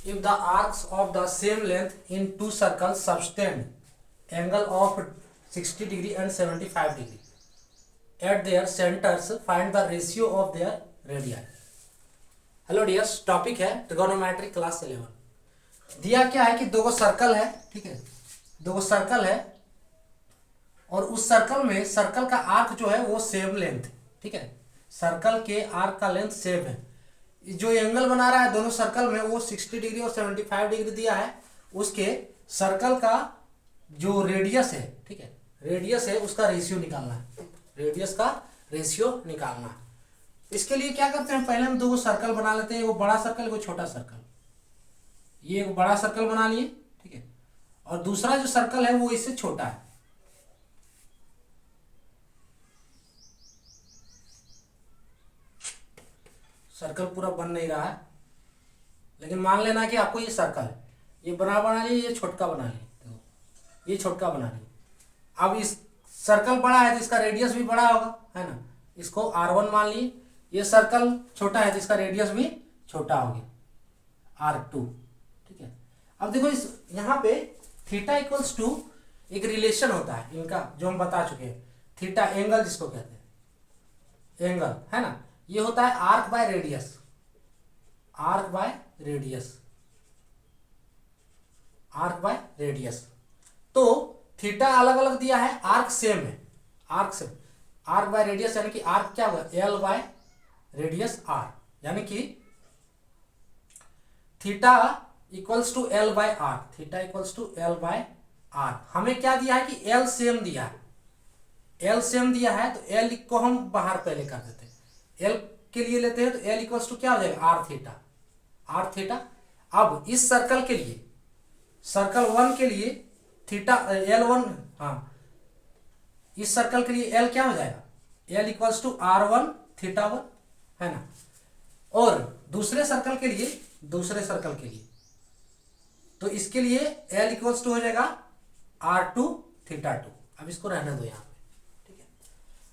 if the arcs of the same length in two circles subtend angle of 60 degree and 75 degree at their centers, find the ratio of their radii. Hello dears, topic है trigonometry class 11। दिया क्या है कि दो circle है, ठीक है, दो सर्कल है और उस सर्कल में सर्कल का आर्क जो है वो सेम लेंथ, ठीक है, सर्कल के आर्क का लेंथ सेम है। जो एंगल बना रहा है दोनों सर्कल में वो 60 डिग्री और 75 डिग्री दिया है। उसके सर्कल का जो रेडियस है, ठीक है, रेडियस है उसका रेशियो निकालना है, रेडियस का रेशियो निकालना है। इसके लिए क्या करते हैं, पहले हम दो सर्कल बना लेते हैं, वो बड़ा सर्कल वो छोटा सर्कल। ये एक बड़ा सर्कल बना लिए, ठीक है, और दूसरा जो सर्कल है वो इससे छोटा है। सर्कल पूरा बन नहीं रहा है, लेकिन मान लेना कि आपको ये सर्कल है, ये बना लिए, ये छोटका बना लिए, तो ये छोटका बना लिए। अब इस सर्कल बड़ा है तो इसका रेडियस भी बड़ा होगा, है ना, इसको R1 मान लिए। ये सर्कल छोटा है तो इसका रेडियस भी छोटा हो गया R2, ठीक है। अब देखो इस यहाँ पे थीटा इक्वल्स टू एक रिलेशन होता है इनका, जो हम बता चुके हैं। थीटा एंगल जिसको कहते हैं, एंगल है ना, ये होता है arc by radius, arc by radius, arc by radius. तो थीटा अलग अलग दिया है, आर्क सेम है, arc same, arc by radius यानी कि आर्क क्या होगा, एल बाय रेडियस आर, यानी कि theta equals to L by R, theta equals to L by R. हमें क्या दिया है कि एल सेम दिया है, एल सेम दिया है तो एल को हम बाहर पहले कर देते हैं, एल के लिए लेते हैं तो एल इक्वल्स टू क्या हो जाएगा, आर थीटा, आर थीटा। अब इस सर्कल के लिए, सर्कल 1 के लिए थीटा L1, हाँ, इस सर्कल के लिए L क्या हो जाएगा, L equals to R1 theta 1, है ना। और दूसरे सर्कल के लिए, दूसरे सर्कल के लिए तो इसके लिए L इक्वल्स टू हो जाएगा R2 थीटा 2। अब इसको रहने दो यहाँ पे, ठीक है।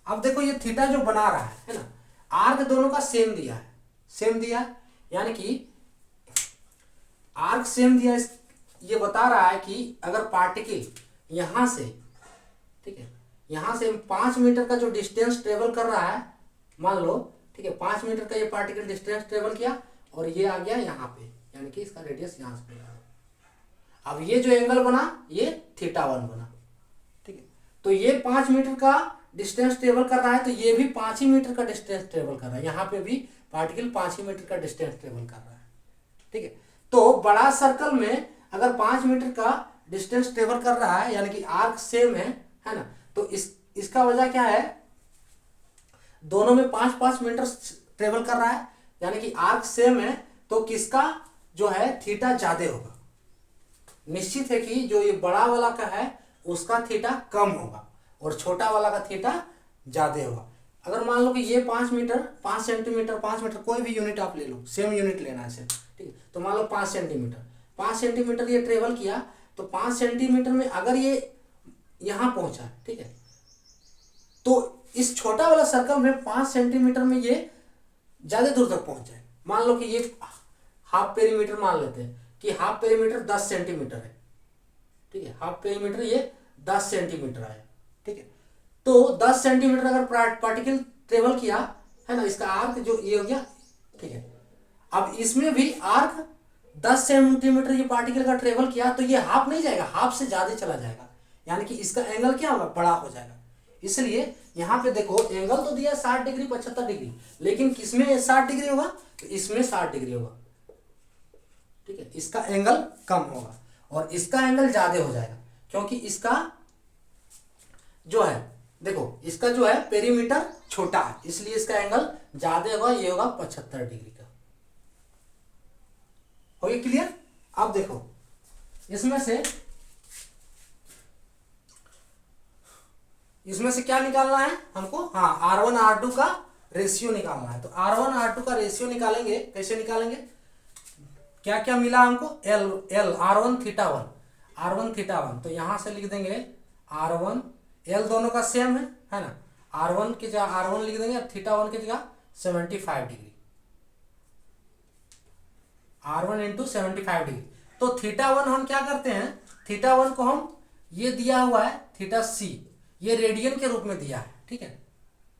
अब देखो ये थीटा जो बना रहा है ना, आर्क दोनों का सेम दिया है, सेम दिया है, यानी कि आर्क सेम दिया है। ये बता रहा है कि अगर पार्टिकल यहां से, ठीक है, यहां से 5 मीटर का जो डिस्टेंस ट्रेवल कर रहा है, मान लो, ठीक है, 5 मीटर का ये पार्टिकल डिस्टेंस ट्रेवल किया और ये आ गया यहाँ पे, यानी कि इसका रेडियस यहां से बना। अब ये जो एंगल बना ये थीटा 1 बना, ठीक है। तो ये 5 मीटर का डिस्टेंस ट्रेवल कर रहा है तो ये भी 5 ही मीटर का डिस्टेंस ट्रेवल कर रहा है, यहाँ पे भी पार्टिकल 5 ही मीटर का डिस्टेंस ट्रेवल कर रहा है, ठीक है। तो बड़ा सर्कल में अगर 5 मीटर का डिस्टेंस ट्रेवल कर रहा है यानी कि आर्क सेम है ना, तो इसका वजह क्या है, दोनों में 5-5 मीटर ट्रेवल कर रहा है, यानी कि आर्क सेम है, तो किसका जो है थीटा ज्यादा होगा। निश्चित है कि जो ये बड़ा वाला का है उसका थीटा कम होगा और छोटा वाला का थीटा ज्यादा होगा। अगर मान लो कि ये 5 मीटर, 5 सेंटीमीटर, 5 मीटर, कोई भी यूनिट आप ले लो, सेम यूनिट लेना है, ठीक है। तो मान लो 5 सेंटीमीटर, 5 सेंटीमीटर ये ट्रेवल किया, तो 5 सेंटीमीटर में अगर ये यहां पहुंचा, ठीक है, तो इस छोटा वाला सर्कल में 5 सेंटीमीटर में ये ज्यादा दूर तक पहुंच जाए। मान लो कि ये हाफ पेरीमीटर मान लेते हैं कि हाफ पेरीमीटर 10 सेंटीमीटर है, ठीक है, हाफ पेरीमीटर ये 10 सेंटीमीटर आया, ठीक है। तो 10 सेंटीमीटर अगर पार्टिकल ट्रेवल किया, है ना, इसका आर्क जो ये हो गया, ठीक है। अब इसमें भी आर्क 10 सेंटीमीटर ये पार्टिकल का ट्रेवल किया तो ये हाफ नहीं जाएगा, हाफ से ज्यादा चला जाएगा, यानी कि इसका एंगल क्या होगा, बड़ा हो जाएगा। इसलिए यहां पे देखो एंगल तो दिया 60 डिग्री 75 डिग्री, लेकिन किसमें 60 डिग्री होगा, तो इसमें 60 डिग्री होगा, ठीक है। इसका एंगल कम होगा और इसका एंगल ज्यादा हो जाएगा, क्योंकि इसका जो है, देखो इसका जो है पेरीमीटर छोटा है, इसलिए इसका एंगल ज्यादा होगा, ये होगा 75 डिग्री का। हो गया क्लियर। अब देखो इसमें से क्या निकालना है हमको, हाँ, R1 R2 का रेशियो निकालना है। तो R1 R2 का रेशियो निकालेंगे, कैसे निकालेंगे, क्या क्या मिला हमको, L R1 theta 1, R1 theta 1, तो यहां से लिख देंगे R1, L दोनों का सेम है ना, R1 की जगह R1 लिख देंगे, थीटा 1 की जगह 75 डिग्री, R1 इंटू 75 डिग्री। तो थीटा 1 हम क्या करते हैं, थीटा 1 को हम, ये दिया हुआ है थीटा C, ये रेडियन के रूप में दिया है, ठीक है,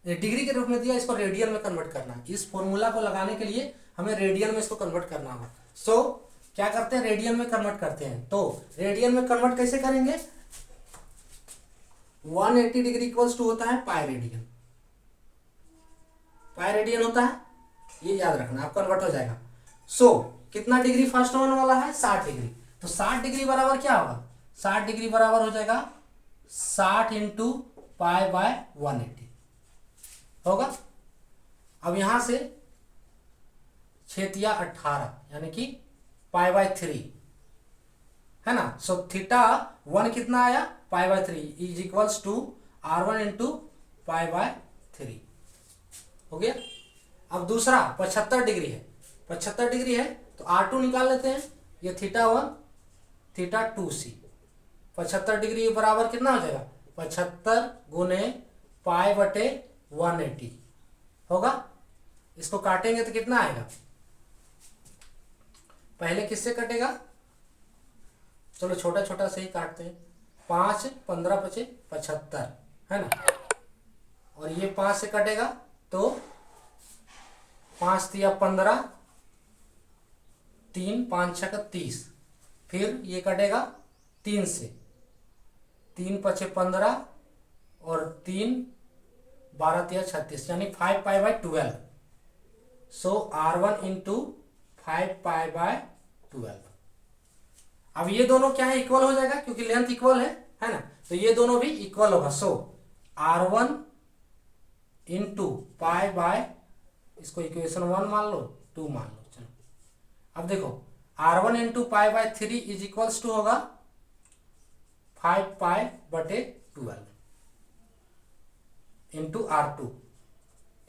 डिग्री के रूप में दिया, इसको रेडियन में कन्वर्ट करना है। इस फॉर्मूला को लगाने के लिए हमें रेडियन में इसको कन्वर्ट करना होगा। सो क्या करते हैं, रेडियन में कन्वर्ट करते हैं। तो रेडियन में कन्वर्ट कैसे करेंगे, 180 डिग्री इक्वल्स टू होता है पाई रेडियन, पाई रेडियन होता है, ये याद रखना, आप कन्वर्ट हो जाएगा। सो कितना डिग्री फर्स्ट वन वाला है, 60 डिग्री। तो 60 डिग्री बराबर क्या होगा, 60 डिग्री बराबर हो जाएगा 60 इंटू पाई बाय 180 होगा। अब यहां से 6 18 यानी कि पाई बाय 3 है ना। सो थीटा 1 कितना आया, pi by 3 is equals to R1 into pi by 3 हो गया। अब दूसरा 75 डिग्री है, 75 डिग्री है तो R2 निकाल लेते हैं, ये थीटा 1 थीटा 2C, 75 डिग्री बराबर कितना हो जाएगा, 75 गुने पाई बटे 180 होगा। इसको काटेंगे तो कितना आएगा, पहले किससे कटेगा, चलो छोटा छोटा से ही काटते हैं, 5 15 5 75 है ना, और ये 5 से कटेगा तो 5 तिया 15, 3 5 6 30, फिर ये कटेगा 3 से, 3 5 15 और 3 12 तिया 36 यानी 5 pi by 12। So R1 into 5 pi by 12। अब ये दोनों क्या है, इक्वल हो जाएगा क्योंकि लेंथ इक्वल है ना, तो ये दोनों भी इक्वल होगा। सो R1 इंटू पाई बाय, इसको इक्वेशन 1 मान लो, 2 मान लो, चलो अब देखो R1 into pi by 3 is equals to होगा 5 पाई बटे 12 इंटू R2,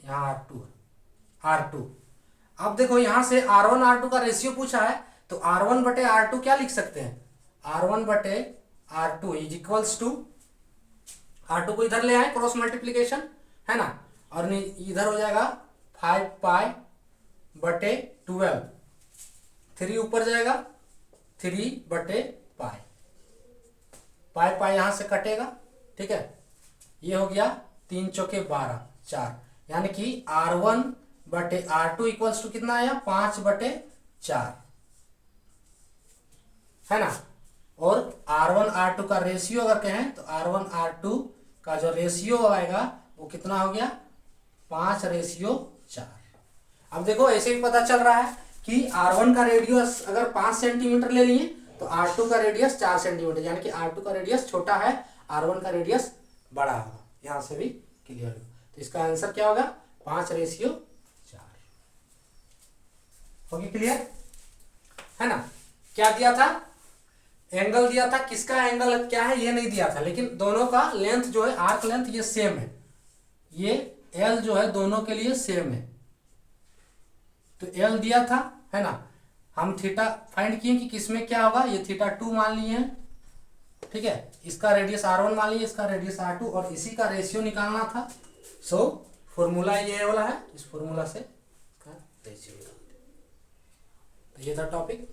यहाँ R2। अब देखो यहां से R1 R2 का रेशियो पूछा है, तो R1 बटे R2 क्या लिख सकते हैं, R1 बटे R2 is equals to, R2 को इधर ले आए क्रॉस मल्टीप्लीकेशन है ना, और इधर हो जाएगा 5 पाई बटे 12, 3 ऊपर जाएगा 3 बटे पाई, पाई पाई यहां से कटेगा, ठीक है, ये हो गया 3 चौके 12 4, यानी कि R1 बटे R2 इक्वल्स टू कितना आया, 5 बटे 4 है ना। और R1 R2 का रेशियो अगर कहें तो R1 R2 का जो रेशियो आएगा वो कितना हो गया, 5:4। अब देखो ऐसे भी पता चल रहा है कि R1 का रेडियस अगर 5 सेंटीमीटर ले लिए तो R2 का रेडियस 4 सेंटीमीटर, यानी कि R2 का रेडियस छोटा है, R1 का रेडियस बड़ा होगा। यहां से भी क्लियर हो, तो इसका आंसर क्या होगा, 5:4 हो गया। क्लियर है ना। क्या दिया था, एंगल दिया था, किसका एंगल क्या है ये नहीं दिया था, लेकिन दोनों का लेंथ जो है, आर्क लेंथ ये सेम है, ये L जो है दोनों के लिए सेम है, तो L दिया था है ना। हम थीटा फाइंड किए कि किसमें क्या होगा, ये थीटा 2 मान लिए हैं, ठीक है, इसका रेडियस R1 मान लिए, इसका रेडियस R2, और इसी का रेशियो निकालना था। सो फॉर्मूला ये वाला है, इस फॉर्मूला से इसका रेशियो निकालते, तो ये था टॉपिक।